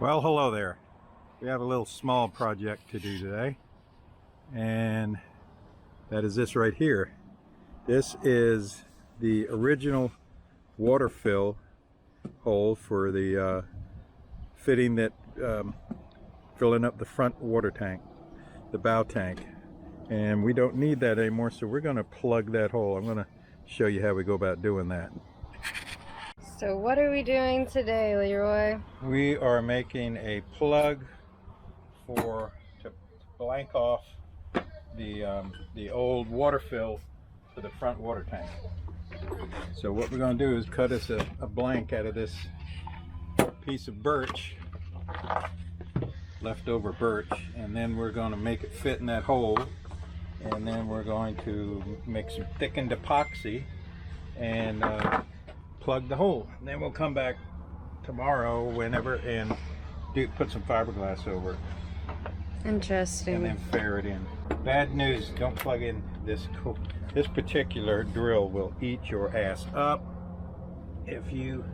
Well, hello there. We have a little small project to do today, and that is this right here. This is the original water fill hole for the fitting that filling up the front water tank, the bow tank, and we don't need that anymore, so we're going to plug that hole. I'm going to show you how we go about doing that. So what are we doing today, Leroy? We are making a plug to blank off the old water fill for the front water tank. So what we're going to do is cut us a blank out of this piece of birch, leftover birch, and then we're going to make it fit in that hole, and then we're going to make some thickened epoxy and plug the hole. And then we'll come back tomorrow, whenever, and put some fiberglass over it. Interesting. And then fare it in. Bad news, don't plug in this particular drill will eat your ass up if you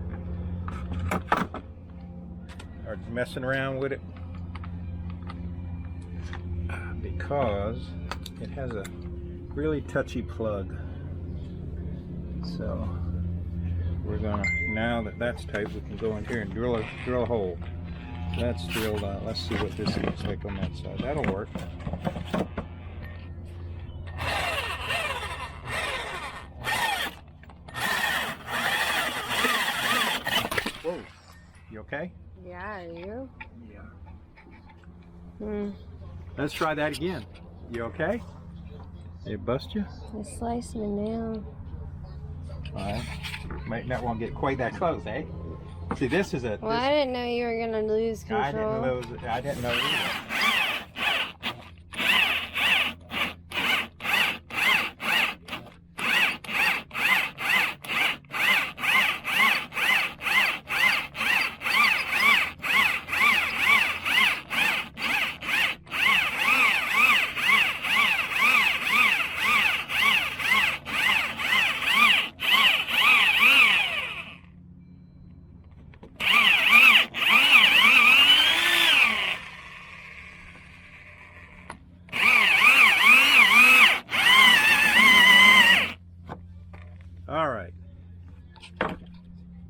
are messing around with it, because it has a really touchy plug. So we're gonna, now that that's tight, we can go in here and drill a hole. That's drilled out. Let's see what this looks like on that side. That'll work. Whoa, you okay? Yeah, are you? Yeah. Let's try that again. You okay? Did it bust you? It's slicing it now. Alright. Might not want to get quite that close, eh? See, this is a... Well, I didn't know you were going to lose control. I didn't know either. All right.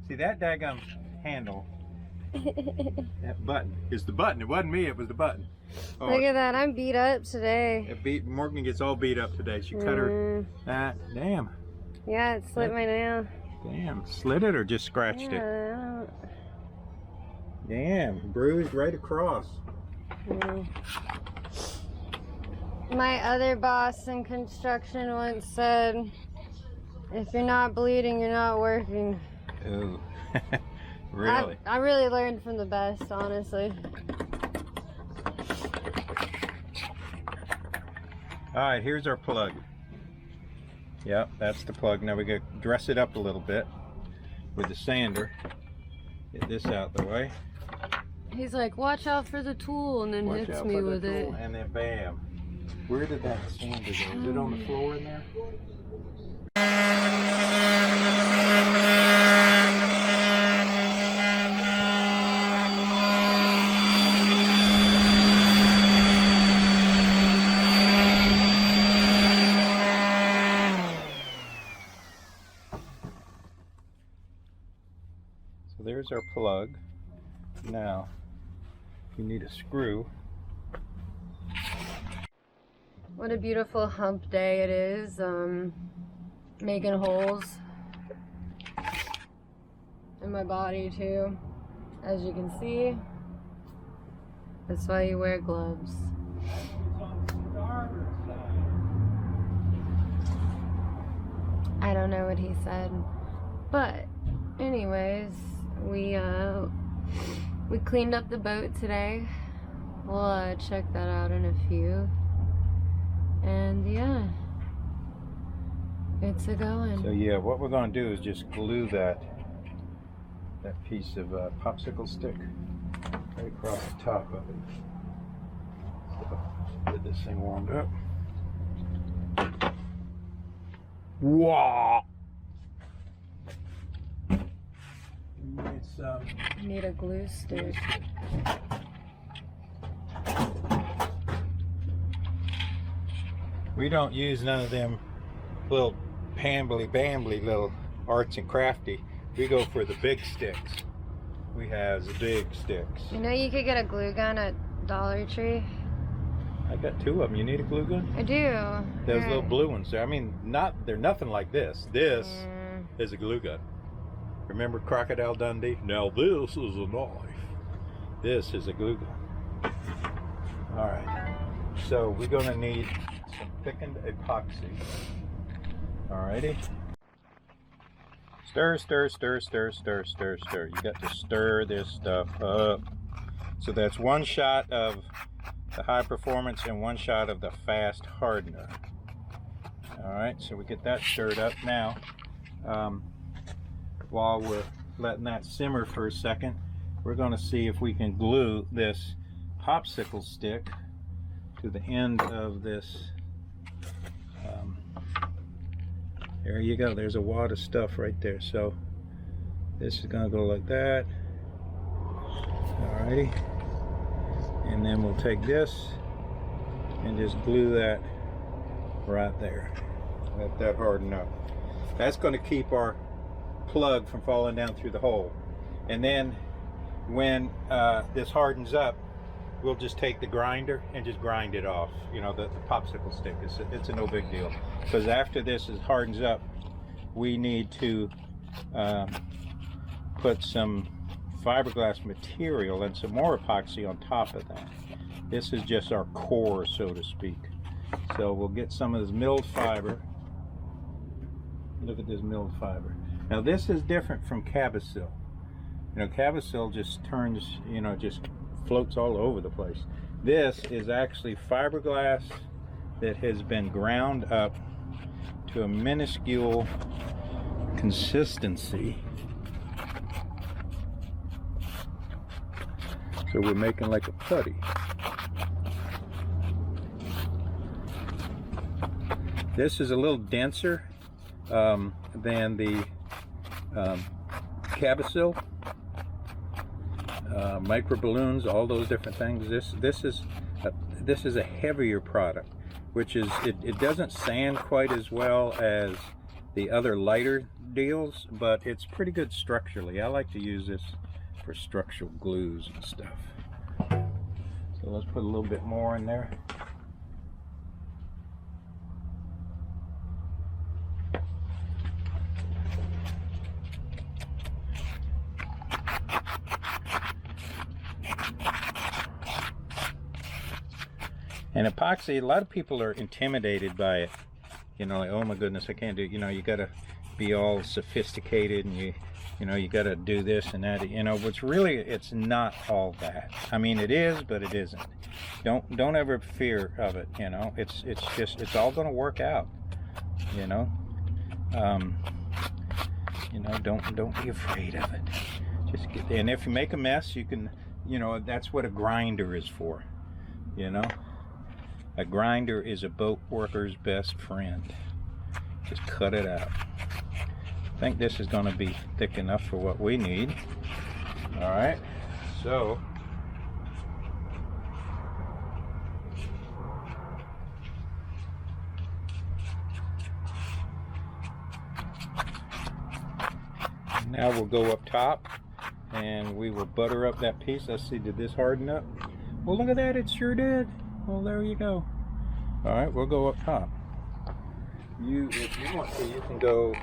See that daggum handle? That button is the button. It wasn't me. It was the button. Oh, look at that. I'm beat up today. Morgan gets all beat up today. She cut her. Damn. Yeah, it slit my nail. Damn. Slit it or just scratched it? Damn. Bruised right across. My other boss in construction once said, if you're not bleeding, you're not working. Ooh. Really? I really learned from the best, honestly. Alright, here's our plug. Yep, that's the plug. Now we gotta dress it up a little bit with the sander. Get this out the way. He's like, watch out for the tool, and then hits me with it. And then bam. Where did that sander go? Is it on the floor in there? So there's our plug. Now we need a screw. What a beautiful hump day it is. Making holes in my body too, as you can see. That's why you wear gloves. I don't know what he said, but anyways, we cleaned up the boat today. We'll check that out in a few, and yeah, it's a going. So yeah, what we're going to do is just glue that piece of popsicle stick right across the top of it. So, get this thing warmed up. Wow! Let's some. I need a glue stick. We don't use none of them little pambly-bambly little arts and crafty. We go for the big sticks. We have the big sticks. You know you could get a glue gun at Dollar Tree? I got 2 of them. You need a glue gun? I do. Those little blue ones there. I mean, they're nothing like this. This is a glue gun. Remember Crocodile Dundee? Now this is a knife. This is a glue gun. All right. So we're going to need some thickened epoxy. Alrighty. Stir, stir, stir, stir, stir, stir, stir. You got to stir this stuff up. So that's 1 shot of the high performance and 1 shot of the fast hardener. Alright, so we get that stirred up now. While we're letting that simmer for a second, we're going to see if we can glue this popsicle stick to the end of this. There you go. There's a wad of stuff right there. So this is going to go like that. Alrighty. And then we'll take this and just glue that right there. Let that harden up. That's going to keep our plug from falling down through the hole. And then when this hardens up, we'll just take the grinder and just grind it off. You know, the popsicle stick. It's a no big deal. Because after this hardens up, we need to put some fiberglass material and some more epoxy on top of that. This is just our core, so to speak. So we'll get some of this milled fiber. Look at this milled fiber. Now this is different from Cabasil. You know, Cabasil just turns, you know, just floats all over the place. This is actually fiberglass that has been ground up to a minuscule consistency. So we're making like a putty. This is a little denser than the Cabasil. Micro balloons, all those different things. This is a heavier product, which is it doesn't sand quite as well as the other lighter deals, but it's pretty good structurally. I like to use this for structural glues and stuff. So let's put a little bit more in there. And epoxy, a lot of people are intimidated by it. You know, like, oh my goodness, I can't do it. You know, you gotta be all sophisticated and you know, you gotta do this and that. You know, which really, it's not all that. I mean, it is, but it isn't. Don't ever fear of it. You know, it's all gonna work out. You know, don't be afraid of it. Just get there. And if you make a mess, you can, you know, that's what a grinder is for. You know. A grinder is a boat worker's best friend. Just cut it out. I think this is going to be thick enough for what we need. All right, so now we'll go up top and we will butter up that piece. Let's see, did this harden up? Well, look at that, it sure did. Well, there you go. All right, we'll go up top. If you want to, you can go.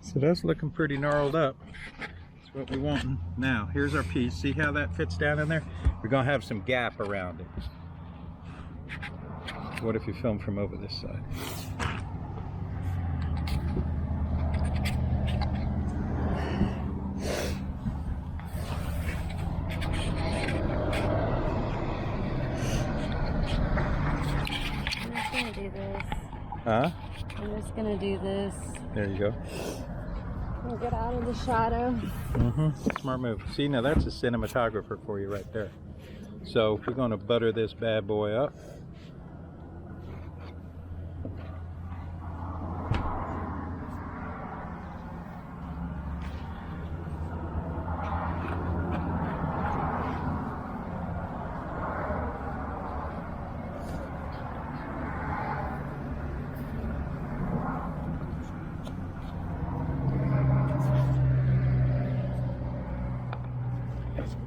So that's looking pretty gnarled up. That's what we want. Now, here's our piece. See how that fits down in there? We're gonna have some gap around it. What if you film from over this side? gonna do this. Huh? I'm just gonna do this. There you go. And get out of the shadow. Smart move. See, now that's a cinematographer for you right there. So we're going to butter this bad boy up.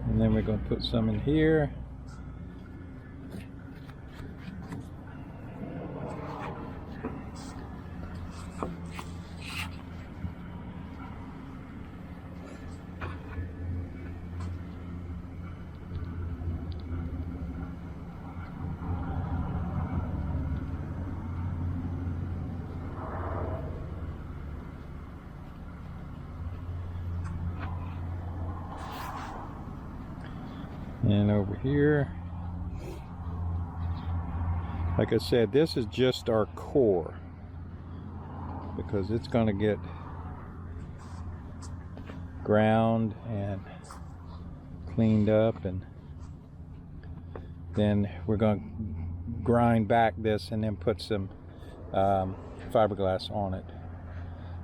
And then we're going to put some in here. And over here, like I said, this is just our core because it's going to get ground and cleaned up, and then we're going to grind back this and then put some fiberglass on it.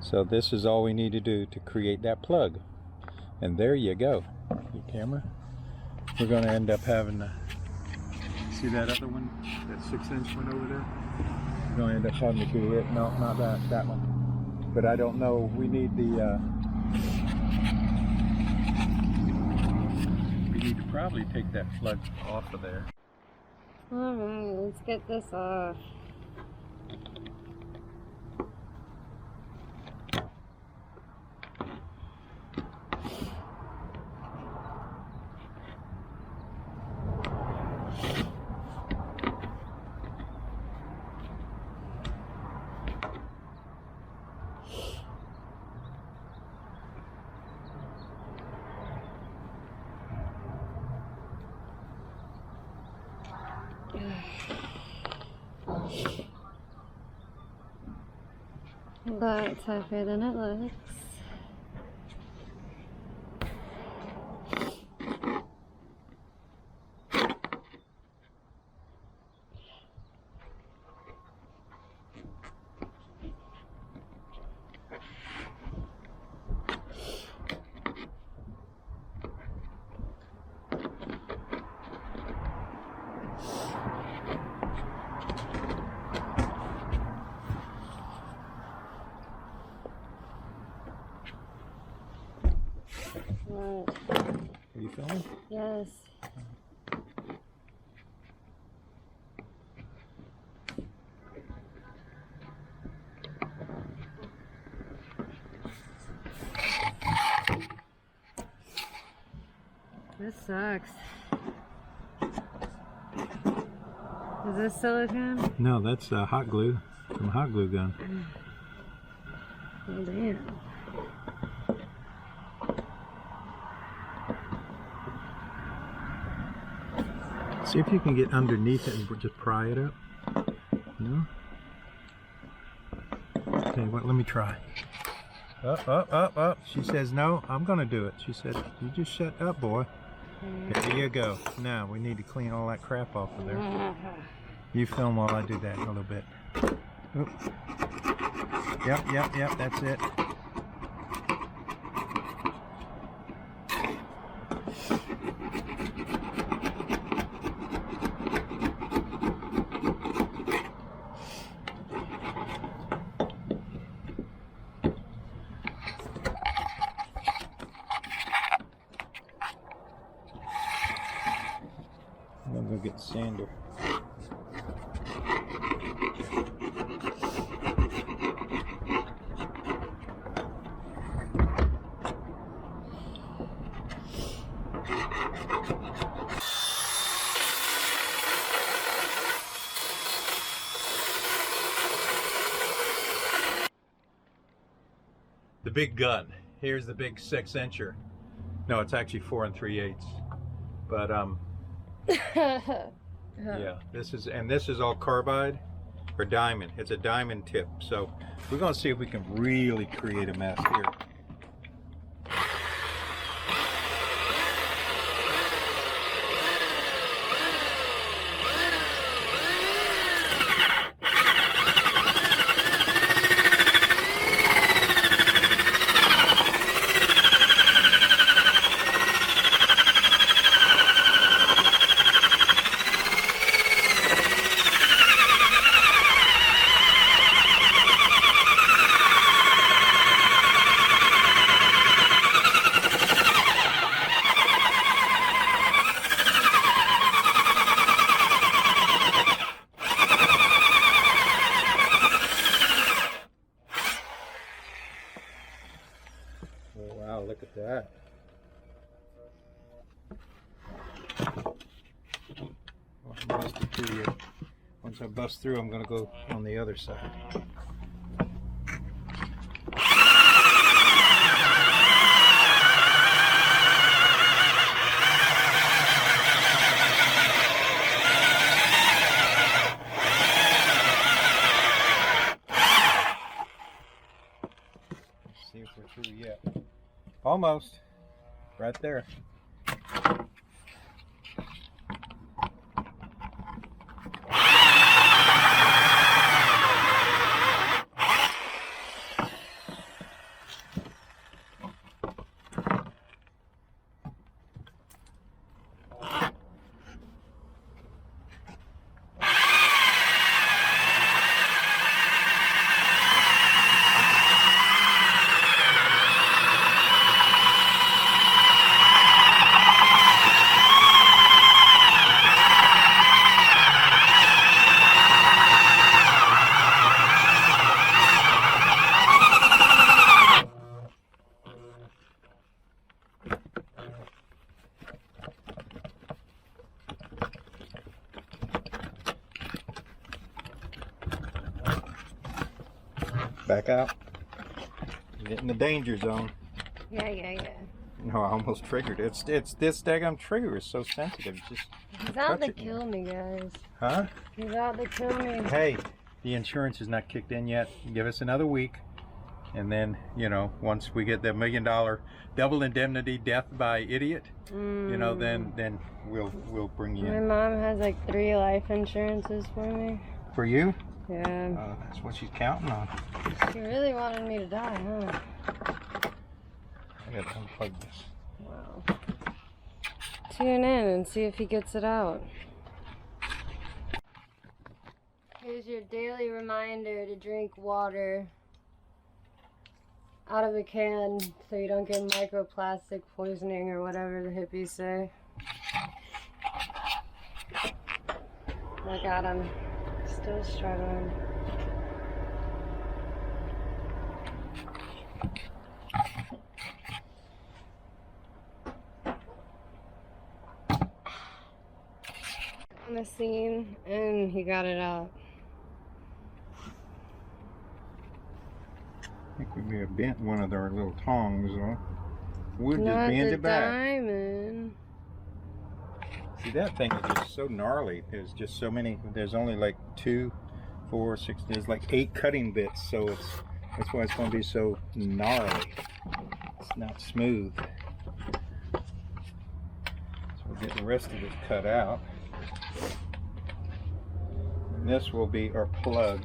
So this is all we need to do to create that plug, and there you go. Your camera. We're going to end up having to see that other one, that 6-inch one over there. We're going to end up having to do it. No, not that one. But I don't know. We need the. We need to probably take that plug off of there. All right, let's get this off. But it's tougher than it looks. What? Are you filming? Yes. This sucks. Is this silicone? No, that's hot glue from a hot glue gun. Oh, damn. See if you can get underneath it and just pry it up. No? Okay, what? Let me try. Up. She says no, I'm gonna do it. She said, you just shut up, boy. There you go. Now we need to clean all that crap off of there. You film while I do that a little bit. Oop. Yep, that's it. I'm gonna go get the sander. The big gun. Here's the big 6-incher. No, it's actually 4 3/8. But yeah, this is all carbide. or diamond. It's a diamond tip. So we're going to see if we can really create a mess here. Oh, wow, look at that. Oh, I busted through here. Once I bust through, I'm going to go on the other side. Let's see if we're through yet. Almost. Right there. Back out. Get in the danger zone. Yeah. No, I almost triggered it. It's this daggum trigger is so sensitive. Just He's out to kill me, guys. Huh? He's out to kill me. Hey, the insurance is not kicked in yet. Give us another week, and then once we get the $1 million double indemnity, death by idiot, then we'll bring you My in. mom has like 3 life insurances for me. For you? Yeah. That's what she's counting on. She really wanted me to die, huh? I gotta unplug this. Wow. Tune in and see if he gets it out. Here's your daily reminder to drink water out of a can so you don't get microplastic poisoning or whatever the hippies say. I got him. Still struggling. On the scene, and he got it out. I think we may have bent one of our little tongs, huh? Wood just Not bend the it back. diamond. See, that thing is just so gnarly. There's just so many. There's only like 2, 4, 6. There's like 8 cutting bits, so that's why it's going to be so gnarly. It's not smooth. So we'll get the rest of it cut out. And this will be our plug.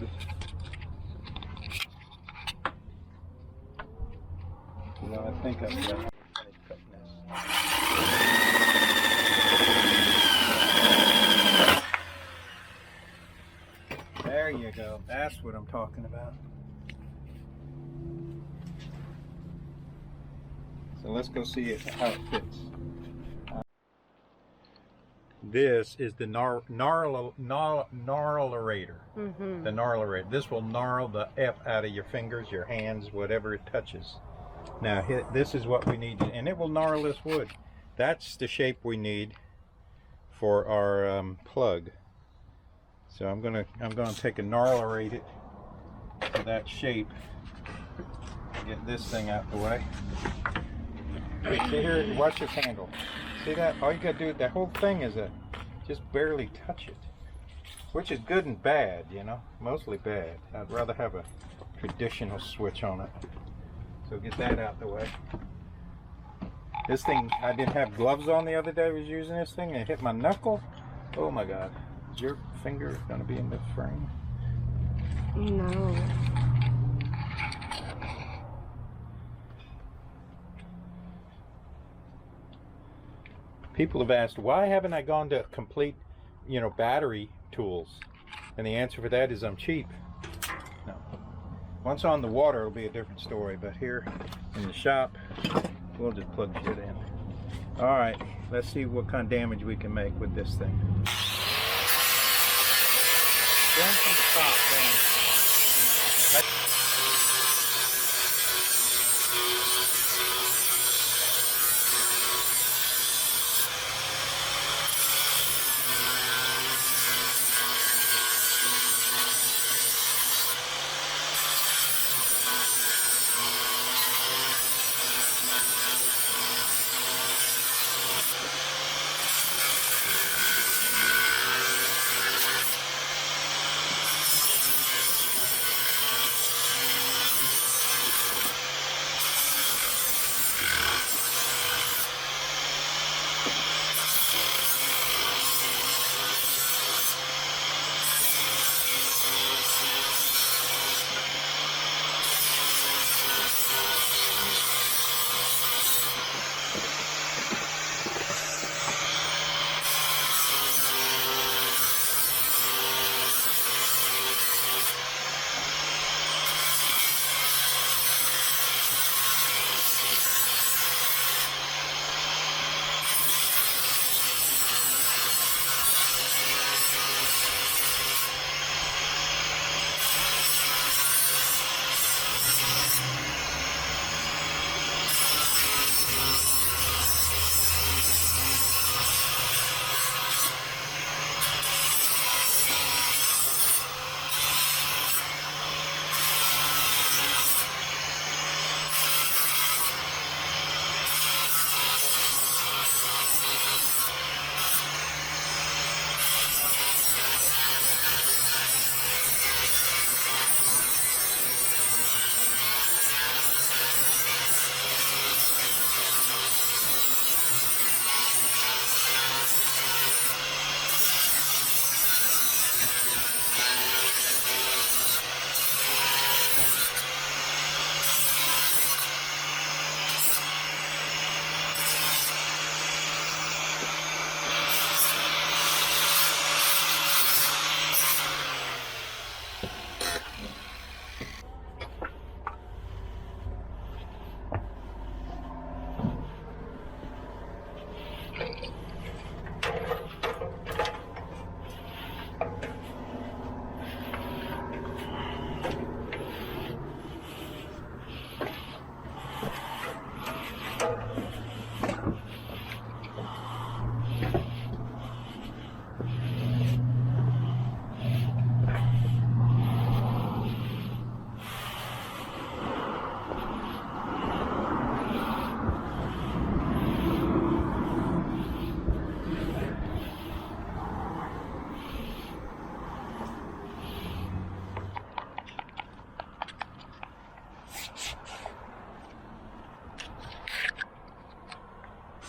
Well, I think I've got it cutting this. There you go. That's what I'm talking about. So let's go see it, how it fits. This is the gnarlerator. The gnarlerator. This will gnarl the F out of your fingers, your hands, whatever it touches. Now this is what we need, and it will gnarl this wood. That's the shape we need for our plug. So I'm gonna take a gnarlerate it to that shape. Get this thing out the way. See here, watch this handle. See that? All you gotta do, the whole thing is just barely touch it. which is good and bad, you know, mostly bad. I'd rather have a traditional switch on it. So get that out the way. This thing, I didn't have gloves on the other day. I was using this thing and it hit my knuckle. Oh my God. Is your finger going to be in the frame? No. People have asked, why haven't I gone to complete, you know, battery tools? And the answer for that is I'm cheap. No. Once on the water, it'll be a different story. But here in the shop, we'll just plug shit in. All right, let's see what kind of damage we can make with this thing. Down from the top, down.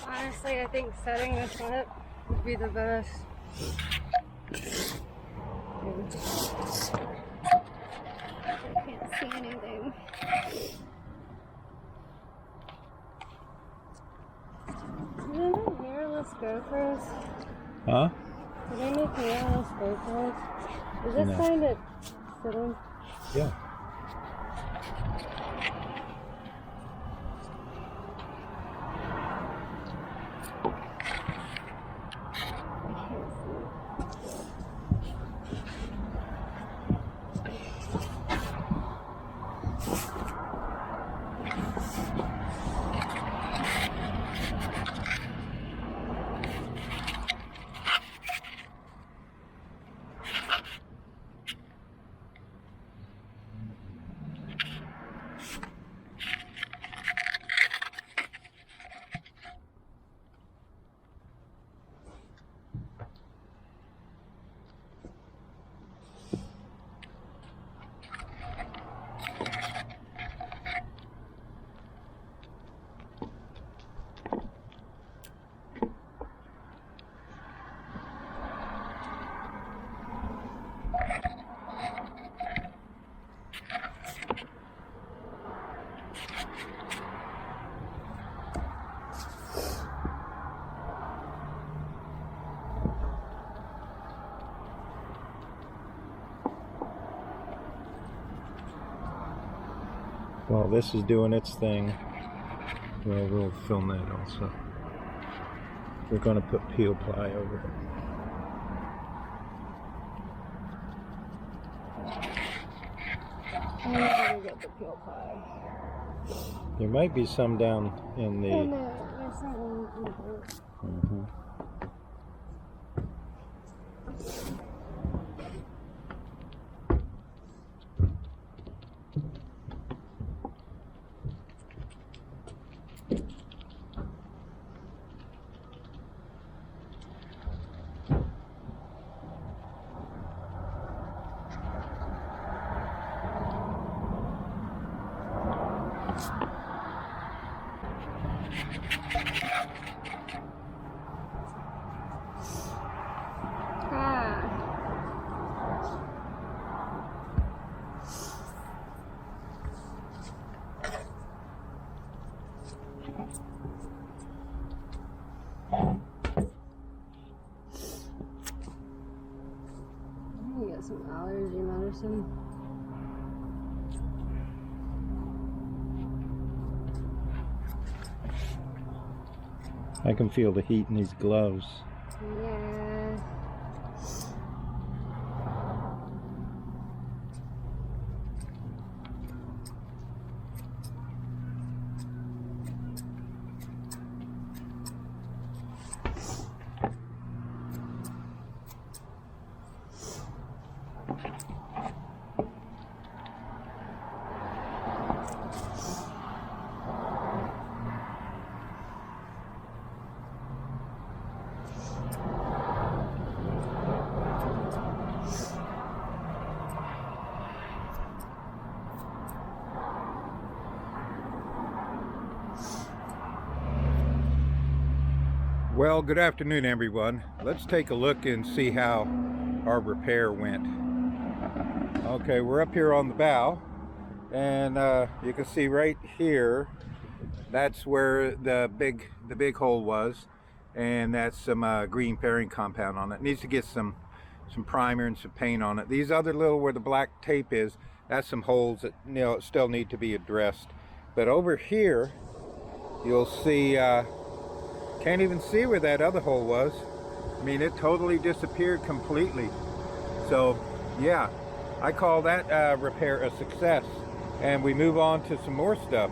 Honestly, I think setting this up would be the best. I can't see anything. Do they make mirrorless GoPros? Huh? Do they make mirrorless GoPros? Is this No. kind of sitting? Yeah. While this is doing its thing, well, we'll film that also. We're going to put peel ply over it. I'm gonna get the peel pie. There might be some down in the... Oh, no, there's something in the boat. Mhm. You get some allergy medicine. I can feel the heat in these gloves. Yeah. Well, good afternoon, everyone. Let's take a look and see how our repair went. Okay, we're up here on the bow, and you can see right here, that's where the big hole was, and that's some green pairing compound on it. It needs to get some primer and some paint on it. These other little, where the black tape is, that's some holes that, you know, still need to be addressed. But over here, you'll see, can't even see where that other hole was. I mean, it totally disappeared completely. So yeah, I call that repair a success. And we move on to some more stuff.